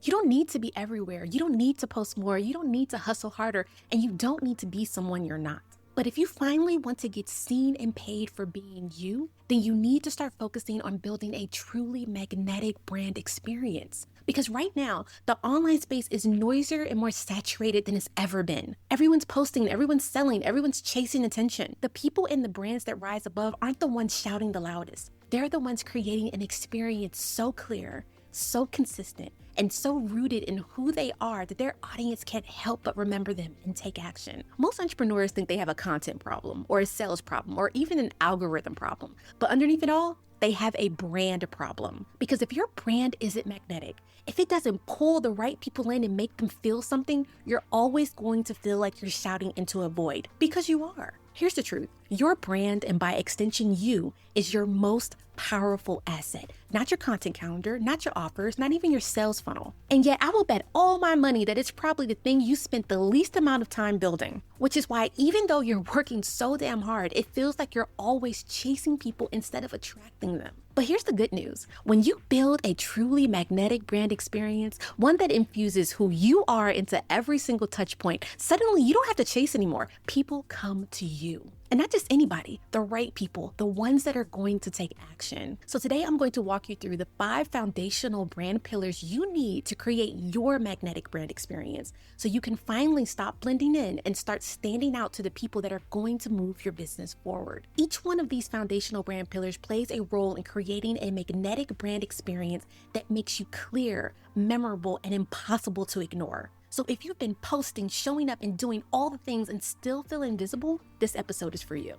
You don't need to be everywhere. You don't need to post more. You don't need to hustle harder. And you don't need to be someone you're not. But if you finally want to get seen and paid for being you, then you need to start focusing on building a truly magnetic brand experience. Because right now, the online space is noisier and more saturated than it's ever been. Everyone's posting, everyone's selling, everyone's chasing attention. The people and the brands that rise above aren't the ones shouting the loudest. They're the ones creating an experience so clear, so consistent, and so rooted in who they are that their audience can't help but remember them and take action. Most entrepreneurs think they have a content problem or a sales problem or even an algorithm problem. But underneath it all, they have a brand problem. Because if your brand isn't magnetic, if it doesn't pull the right people in and make them feel something, you're always going to feel like you're shouting into a void, because you are. Here's the truth. Your brand, and by extension you, is your most powerful asset. Not your content calendar, not your offers, not even your sales funnel. And yet I will bet all my money that it's probably the thing you spent the least amount of time building. Which is why even though you're working so damn hard, it feels like you're always chasing people instead of attracting them. But here's the good news. When you build a truly magnetic brand experience, one that infuses who you are into every single touch point, suddenly you don't have to chase anymore. People come to you. And not just anybody, the right people, the ones that are going to take action. So today I'm going to walk you through the 5 foundational brand pillars you need to create your magnetic brand experience so you can finally stop blending in and start standing out to the people that are going to move your business forward. Each one of these foundational brand pillars plays a role in creating a magnetic brand experience that makes you clear, memorable, and impossible to ignore. So if you've been posting, showing up, and doing all the things and still feel invisible, this episode is for you.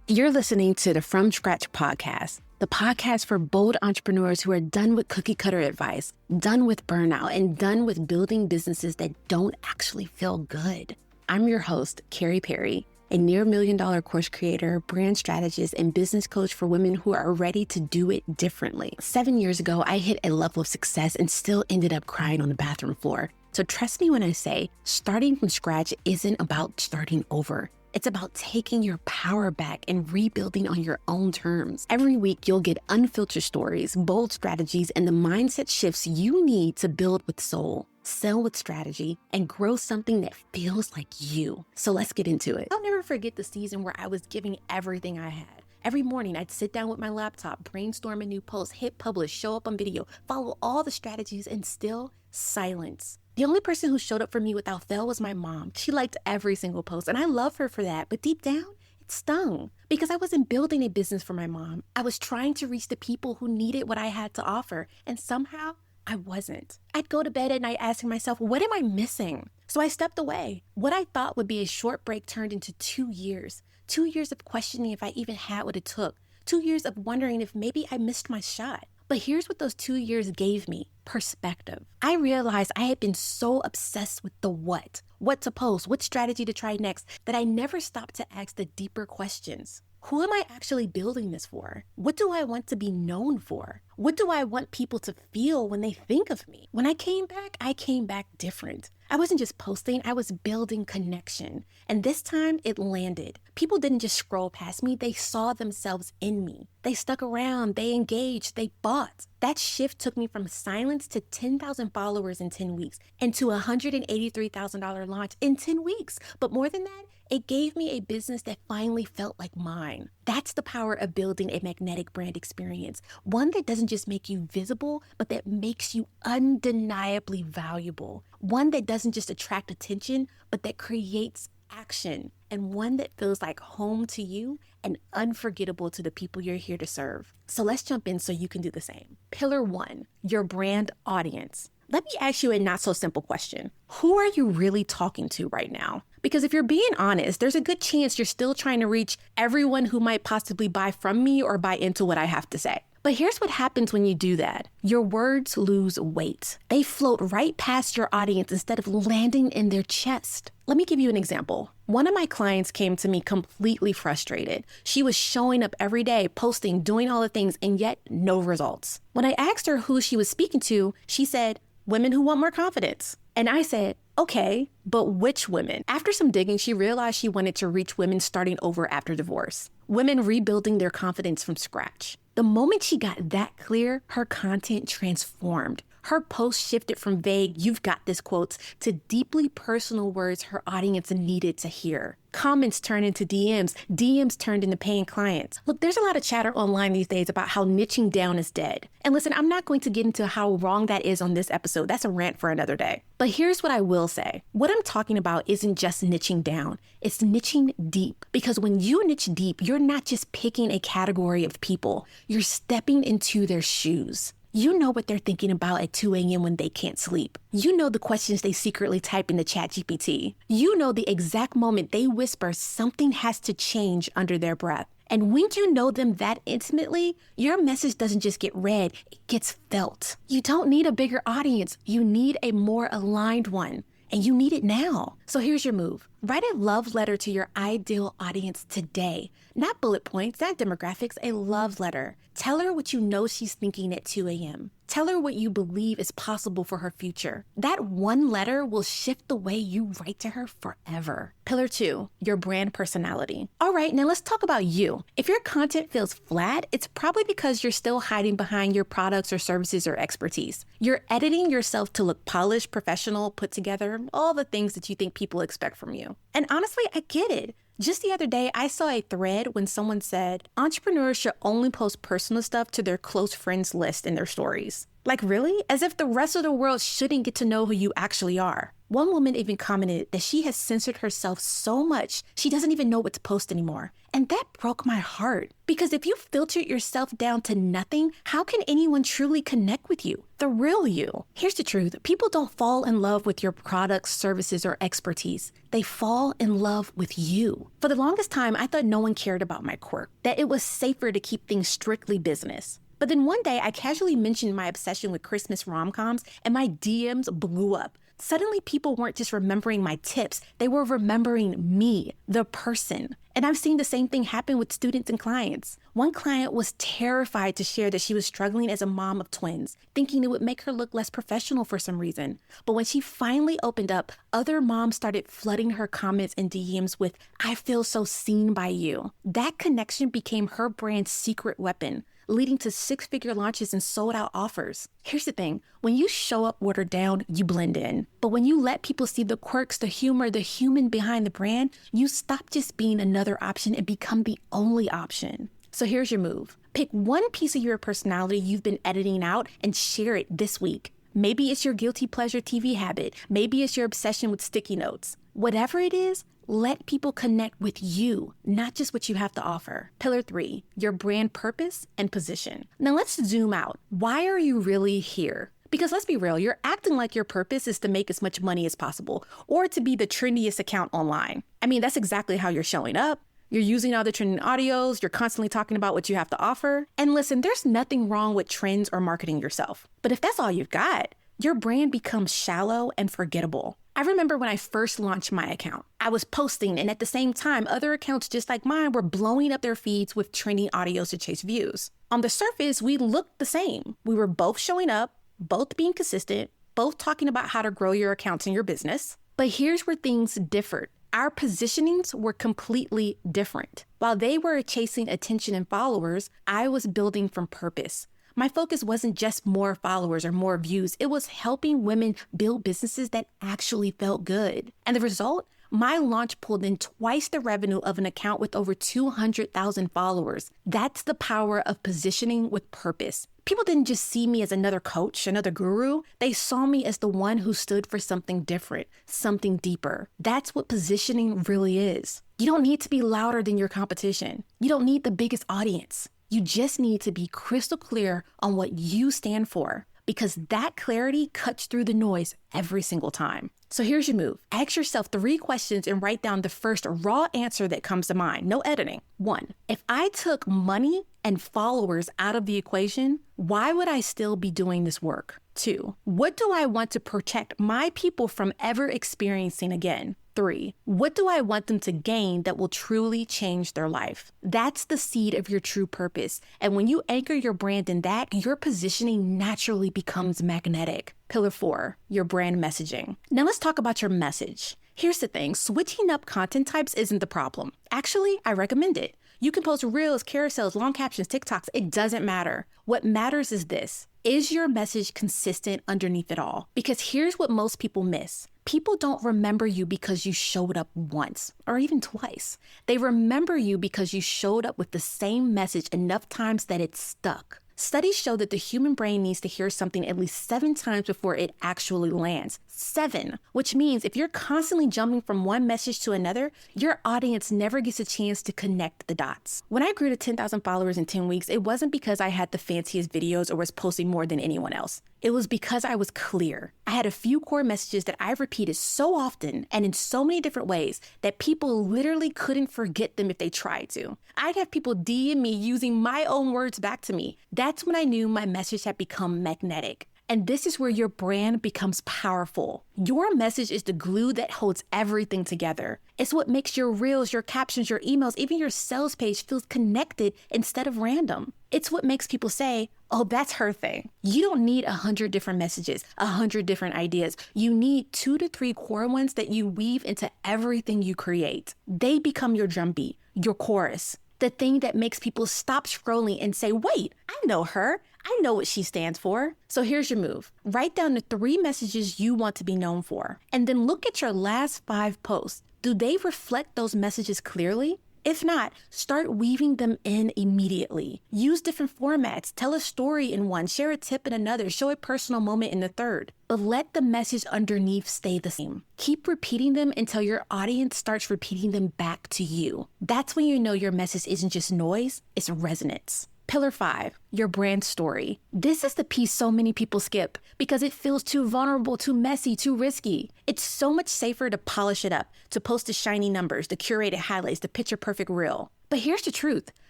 You're listening to the From Scratch podcast, the podcast for bold entrepreneurs who are done with cookie cutter advice, done with burnout, and done with building businesses that don't actually feel good. I'm your host, Kary, a near $1 million course creator, brand strategist, and business coach for women who are ready to do it differently. 7 years ago, I hit a level of success and still ended up crying on the bathroom floor. So trust me when I say starting from scratch isn't about starting over. It's about taking your power back and rebuilding on your own terms. Every week, you'll get unfiltered stories, bold strategies, and the mindset shifts you need to build with soul, sell with strategy, and grow something that feels like you. So let's get into it. I'll never forget the season where I was giving everything I had. Every morning, I'd sit down with my laptop, brainstorm a new post, hit publish, show up on video, follow all the strategies, and still silence. The only person who showed up for me without fail was my mom. She liked every single post, and I love her for that. But deep down, it stung because I wasn't building a business for my mom. I was trying to reach the people who needed what I had to offer, and somehow I wasn't. I'd go to bed at night asking myself, what am I missing? So I stepped away. What I thought would be a short break turned into 2 years. 2 years of questioning if I even had what it took. 2 years of wondering if maybe I missed my shot. But here's what those 2 years gave me: perspective. I realized I had been so obsessed with the what to post, what strategy to try next, that I never stopped to ask the deeper questions. Who am I actually building this for? What do I want to be known for? What do I want people to feel when they think of me? When I came back different. I wasn't just posting, I was building connection. And this time it landed. People didn't just scroll past me, they saw themselves in me. They stuck around, they engaged, they bought. That shift took me from silence to 10,000 followers in 10 weeks and to a $183,000 launch in 10 weeks. But more than that, it gave me a business that finally felt like mine. That's the power of building a magnetic brand experience. One that doesn't just make you visible, but that makes you undeniably valuable. One that doesn't just attract attention, but that creates action. And one that feels like home to you and unforgettable to the people you're here to serve. So let's jump in so you can do the same. Pillar 1, your brand audience. Let me ask you a not so simple question. Who are you really talking to right now? Because if you're being honest, there's a good chance you're still trying to reach everyone who might possibly buy from me or buy into what I have to say. But here's what happens when you do that. Your words lose weight. They float right past your audience instead of landing in their chest. Let me give you an example. One of my clients came to me completely frustrated. She was showing up every day, posting, doing all the things, and yet no results. When I asked her who she was speaking to, she said, women who want more confidence. And I said, okay, but which women? After some digging, she realized she wanted to reach women starting over after divorce. Women rebuilding their confidence from scratch. The moment she got that clear, her content transformed. Her post shifted from vague, "you've got this" quotes to deeply personal words her audience needed to hear. Comments turned into DMs, DMs turned into paying clients. Look, there's a lot of chatter online these days about how niching down is dead. And listen, I'm not going to get into how wrong that is on this episode. That's a rant for another day. But here's what I will say. What I'm talking about isn't just niching down. It's niching deep. Because when you niche deep, you're not just picking a category of people. You're stepping into their shoes. You know what they're thinking about at 2 a.m. when they can't sleep. You know the questions they secretly type into ChatGPT. You know the exact moment they whisper something has to change under their breath. And when you know them that intimately, your message doesn't just get read, it gets felt. You don't need a bigger audience. You need a more aligned one. And you need it now. So here's your move. Write a love letter to your ideal audience today. Not bullet points, not demographics, a love letter. Tell her what you know she's thinking at 2 a.m. Tell her what you believe is possible for her future. That one letter will shift the way you write to her forever. Pillar 2, your brand personality. All right, now let's talk about you. If your content feels flat, it's probably because you're still hiding behind your products or services or expertise. You're editing yourself to look polished, professional, put together, all the things that you think people expect from you. And honestly, I get it. Just the other day, I saw a thread when someone said, entrepreneurs should only post personal stuff to their close friends list in their stories. Like, really? As if the rest of the world shouldn't get to know who you actually are. One woman even commented that she has censored herself so much, she doesn't even know what to post anymore. And that broke my heart. Because if you filtered yourself down to nothing, how can anyone truly connect with you? The real you. Here's the truth. People don't fall in love with your products, services, or expertise. They fall in love with you. For the longest time, I thought no one cared about my quirk, that it was safer to keep things strictly business. But then one day, I casually mentioned my obsession with Christmas rom-coms, and my DMs blew up. Suddenly, people weren't just remembering my tips, they were remembering me, the person. And I've seen the same thing happen with students and clients. One client was terrified to share that she was struggling as a mom of twins, thinking it would make her look less professional for some reason. But when she finally opened up, other moms started flooding her comments and DMs with, "I feel so seen by you." That connection became her brand's secret weapon, leading to 6-figure launches and sold-out offers. Here's the thing. When you show up watered down, you blend in. But when you let people see the quirks, the humor, the human behind the brand, you stop just being another option and become the only option. So here's your move. Pick one piece of your personality you've been editing out and share it this week. Maybe it's your guilty pleasure TV habit. Maybe it's your obsession with sticky notes. Whatever it is, let people connect with you, not just what you have to offer. Pillar 3, your brand purpose and position. Now let's zoom out. Why are you really here? Because let's be real, you're acting like your purpose is to make as much money as possible or to be the trendiest account online. I mean, that's exactly how you're showing up. You're using all the trending audios. You're constantly talking about what you have to offer. And listen, there's nothing wrong with trends or marketing yourself. But if that's all you've got, your brand becomes shallow and forgettable. I remember when I first launched my account, I was posting, and at the same time, other accounts just like mine were blowing up their feeds with trending audios to chase views. On the surface, we looked the same. We were both showing up, both being consistent, both talking about how to grow your accounts and your business. But here's where things differed. Our positionings were completely different. While they were chasing attention and followers, I was building from purpose. My focus wasn't just more followers or more views. It was helping women build businesses that actually felt good. And the result? My launch pulled in twice the revenue of an account with over 200,000 followers. That's the power of positioning with purpose. People didn't just see me as another coach, another guru. They saw me as the one who stood for something different, something deeper. That's what positioning really is. You don't need to be louder than your competition. You don't need the biggest audience. You just need to be crystal clear on what you stand for, because that clarity cuts through the noise every single time. So here's your move. Ask yourself 3 questions and write down the first raw answer that comes to mind. No editing. 1, if I took money and followers out of the equation, why would I still be doing this work? 2, what do I want to protect my people from ever experiencing again? 3, what do I want them to gain that will truly change their life? That's the seed of your true purpose. And when you anchor your brand in that, your positioning naturally becomes magnetic. Pillar 4, your brand messaging. Now let's talk about your message. Here's the thing, switching up content types isn't the problem. Actually, I recommend it. You can post reels, carousels, long captions, TikToks. It doesn't matter. What matters is this. Is your message consistent underneath it all? Because here's what most people miss. People don't remember you because you showed up once or even twice. They remember you because you showed up with the same message enough times that it stuck. Studies show that the human brain needs to hear something at least 7 times before it actually lands. 7, which means if you're constantly jumping from one message to another, your audience never gets a chance to connect the dots. When I grew to 10,000 followers in 10 weeks, it wasn't because I had the fanciest videos or was posting more than anyone else. It was because I was clear. I had a few core messages that I repeated so often and in so many different ways that people literally couldn't forget them if they tried to. I'd have people DM me using my own words back to me. That's when I knew my message had become magnetic. And this is where your brand becomes powerful. Your message is the glue that holds everything together. It's what makes your reels, your captions, your emails, even your sales page feel connected instead of random. It's what makes people say, oh, that's her thing. You don't need 100 different messages, 100 different ideas. You need 2 to 3 core ones that you weave into everything you create. They become your drumbeat, your chorus, the thing that makes people stop scrolling and say, wait, I know her. I know what she stands for. So here's your move. Write down the 3 messages you want to be known for, and then look at your last 5 posts. Do they reflect those messages clearly? If not, start weaving them in immediately. Use different formats. Tell a story in one, share a tip in another, show a personal moment in the third. But let the message underneath stay the same. Keep repeating them until your audience starts repeating them back to you. That's when you know your message isn't just noise, it's resonance. Pillar 5, your brand story. This is the piece so many people skip because it feels too vulnerable, too messy, too risky. It's so much safer to polish it up, to post the shiny numbers, the curated highlights, the picture perfect reel. But here's the truth.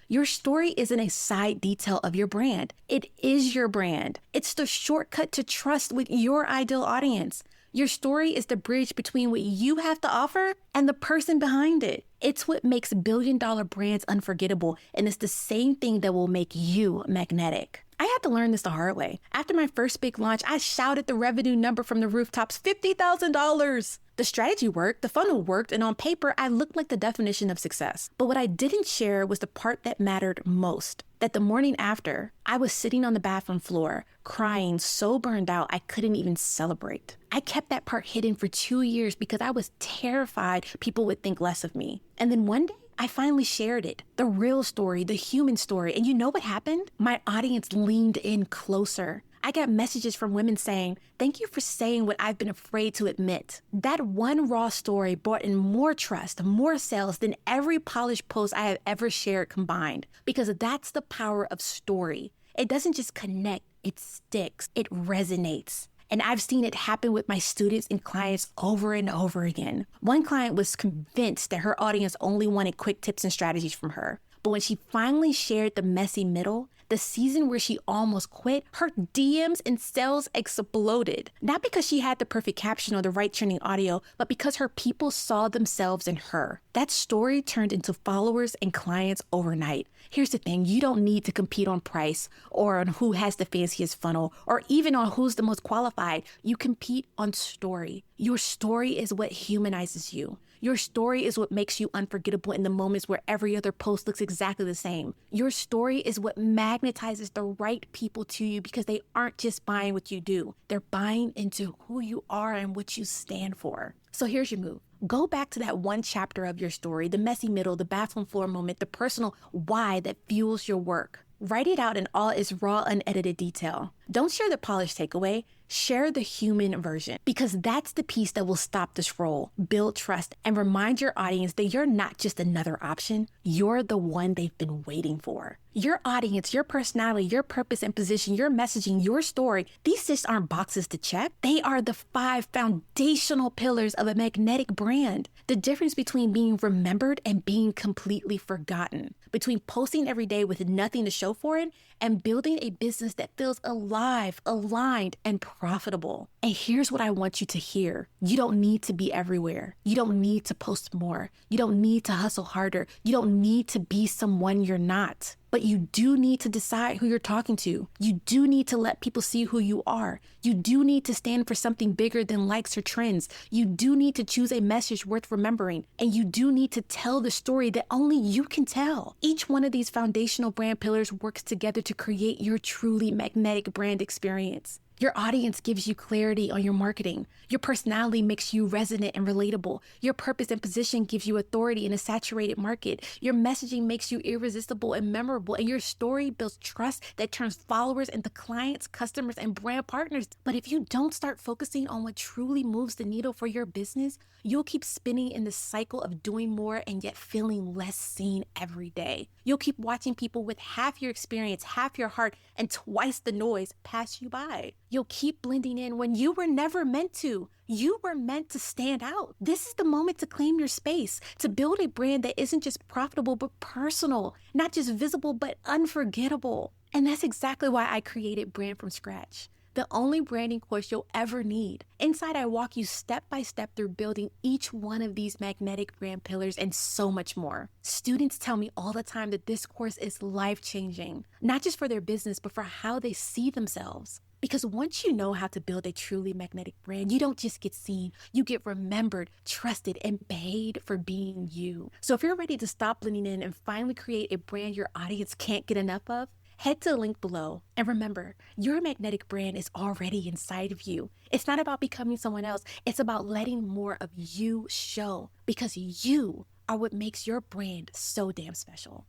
Your story isn't a side detail of your brand. It is your brand. It's the shortcut to trust with your ideal audience. Your story is the bridge between what you have to offer and the person behind it. It's what makes billion-dollar brands unforgettable, and it's the same thing that will make you magnetic. I had to learn this the hard way. After my first big launch, I shouted the revenue number from the rooftops, $50,000. The strategy worked, the funnel worked, and on paper, I looked like the definition of success. But what I didn't share was the part that mattered most. That the morning after, I was sitting on the bathroom floor, crying, so burned out I couldn't even celebrate. I kept that part hidden for 2 years because I was terrified people would think less of me. And then one day, I finally shared it, the real story, the human story. And you know what happened? My audience leaned in closer. I got messages from women saying, thank you for saying what I've been afraid to admit. That one raw story brought in more trust, more sales than every polished post I have ever shared combined. Because that's the power of story. It doesn't just connect, it sticks, it resonates. And I've seen it happen with my students and clients over and over again. One client was convinced that her audience only wanted quick tips and strategies from her. But when she finally shared the messy middle, the season where she almost quit, her DMs and sales exploded. Not because she had the perfect caption or the right trending audio, but because her people saw themselves in her. That story turned into followers and clients overnight. Here's the thing, you don't need to compete on price or on who has the fanciest funnel or even on who's the most qualified. You compete on story. Your story is what humanizes you. Your story is what makes you unforgettable in the moments where every other post looks exactly the same. Your story is what magnetizes the right people to you because they aren't just buying what you do. They're buying into who you are and what you stand for. So here's your move. Go back to that one chapter of your story, the messy middle, the bathroom floor moment, the personal why that fuels your work. Write it out in all its raw, unedited detail. Don't share the polished takeaway. Share the human version because that's the piece that will stop the scroll, build trust, and remind your audience that you're not just another option. You're the one they've been waiting for. Your audience, your personality, your purpose and position, your messaging, your story, these just aren't boxes to check. They are the 5 foundational pillars of a magnetic brand. The difference between being remembered and being completely forgotten, between posting every day with nothing to show for it and building a business that feels alive, aligned, and profitable. And here's what I want you to hear. You don't need to be everywhere. You don't need to post more. You don't need to hustle harder. You don't need to be someone you're not. But you do need to decide who you're talking to. You do need to let people see who you are. You do need to stand for something bigger than likes or trends. You do need to choose a message worth remembering. And you do need to tell the story that only you can tell. Each one of these foundational brand pillars works together to create your truly magnetic brand experience. Your audience gives you clarity on your marketing. Your personality makes you resonant and relatable. Your purpose and position gives you authority in a saturated market. Your messaging makes you irresistible and memorable. And your story builds trust that turns followers into clients, customers, and brand partners. But if you don't start focusing on what truly moves the needle for your business, you'll keep spinning in the cycle of doing more and yet feeling less seen every day. You'll keep watching people with half your experience, half your heart, and twice the noise pass you by. You'll keep blending in when you were never meant to. You were meant to stand out. This is the moment to claim your space, to build a brand that isn't just profitable, but personal, not just visible, but unforgettable. And that's exactly why I created Brand from Scratch, the only branding course you'll ever need. Inside, I walk you step by step through building each one of these magnetic brand pillars and so much more. Students tell me all the time that this course is life-changing, not just for their business, but for how they see themselves. Because once you know how to build a truly magnetic brand, you don't just get seen, you get remembered, trusted, and paid for being you. So if you're ready to stop blending in and finally create a brand your audience can't get enough of, head to the link below. And remember, your magnetic brand is already inside of you. It's not about becoming someone else. It's about letting more of you show, because you are what makes your brand so damn special.